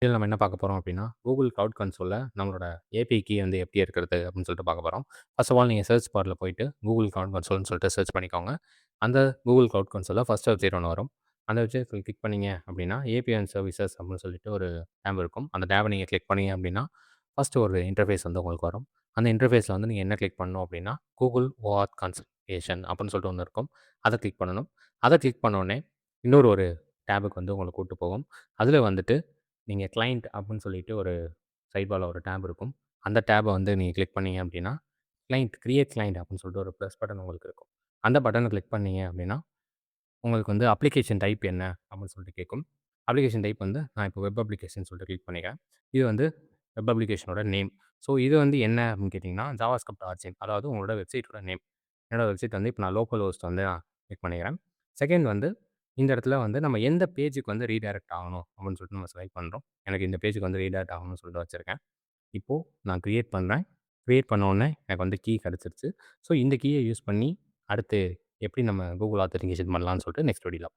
இதில நம்ம என்ன பார்க்க போறோம் அப்டின்னா, Google Cloud Consoleல நம்மளோட ஏபிஐ கீ வந்து எப்படி எடுக்கிறது அப்படின்னு சொல்லிட்டு பார்க்க போறோம். ஃபர்ஸ்ட் ஆஃப் ஆல் நீங்க சர்ச் பார்ல போயிட்டு Google Cloud Consoleன்னு சொல்லிட்டு சர்ச் பண்ணிக்கோங்க. அந்த Google Cloud Consoleல ஃபர்ஸ்ட் வெப்சைட் ஒண்ணு வரும். அந்த வெப்சைட் கிளிக் பண்ணீங்க அப்படின்னா, ஏபிஐ அண்ட் சர்வீசஸ் அப்படின்னு சொல்லிட்டு ஒரு டேப் இருக்கும். அந்த டேப நீங்க கிளிக் பண்ணீங்க அப்படின்னா, ஃபர்ஸ்ட் ஒரு இன்டர்ஃபேஸ் வந்து உங்களுக்கு வரும். அந்த இன்டர்ஃபேஸ்ல வந்து நீங்க என்ன கிளிக் பண்ணணும் அப்படின்னா, Google OAuth கன்சல்டேஷன் அப்படின்னு சொல்லிட்டு ஒண்ணு இருக்கும். அத கிளிக் பண்ணணும். அத கிளிக் பண்ண உடனே இன்னொரு ஒரு டேபுக்கு வந்து உங்கள கூட்டு போகும். அதில வந்துட்டு நீங்க கிளையண்ட் அப்படின்னு சொல்லிட்டு ஒரு சைட் பார்ல ஒரு டேப் இருக்கும். அந்த டேப வந்து நீங்க கிளிக் பண்ணீங்க அப்படின்னா, கிரியேட் கிளையண்ட் அப்படின்னு சொல்லிட்டு ஒரு ப்ளஸ் பட்டன் உங்களுக்கு இருக்கும். அந்த பட்டன கிளிக் பண்ணீங்க அப்படின்னா, உங்களுக்கு வந்து அப்ளிகேஷன் டைப் என்ன அப்படின்னு சொல்லிட்டு கேட்கும். அப்ளிகேஷன் டைப் வந்து நான் இப்போ வெப் அப்ளிகேஷன் சொல்லிட்டு கிளிக் பண்ணிக்கிறேன். இது வந்து வெப் அப்ளிகேஷனோட நேம். ஸோ இது வந்து என்ன அப்படின்னு கேட்டீங்கன்னா, ஜாவாஸ்கிரிப்ட் ஆர்ச்சின் அதாவது உங்களோட வெப்சைட்டோட நேம். என்னோட வெப்சைட் வந்து இப்போ நான் லோக்கல் ஹோஸ்ட் வந்து நான் கிளிக் பண்ணிக்கிறேன். செகண்ட் வந்து இந்த இடத்துல வந்து நம்ம எந்த பேஜுக்கு வந்து ரீடைரக்ட் ஆகணும் அப்படின்னு சொல்லிட்டு நம்ம செலக்ட் பண்றோம். எனக்கு இந்த பேஜுக்கு வந்து ரீடைரக்ட் ஆகணும்னு சொல்லிட்டு வச்சிருக்கேன். இப்போ நான் கிரியேட் பண்றேன். கிரியேட் பண்ண உடனே எனக்கு வந்து கீ கிடைச்சிருச்சு. ஸோ இந்த கீய யூஸ் பண்ணி அடுத்து எப்படி நம்ம Google ஆத்தென்டிகேஷன் பண்ணலாம்னு சொல்லிட்டு நெக்ஸ்ட் வீடியோல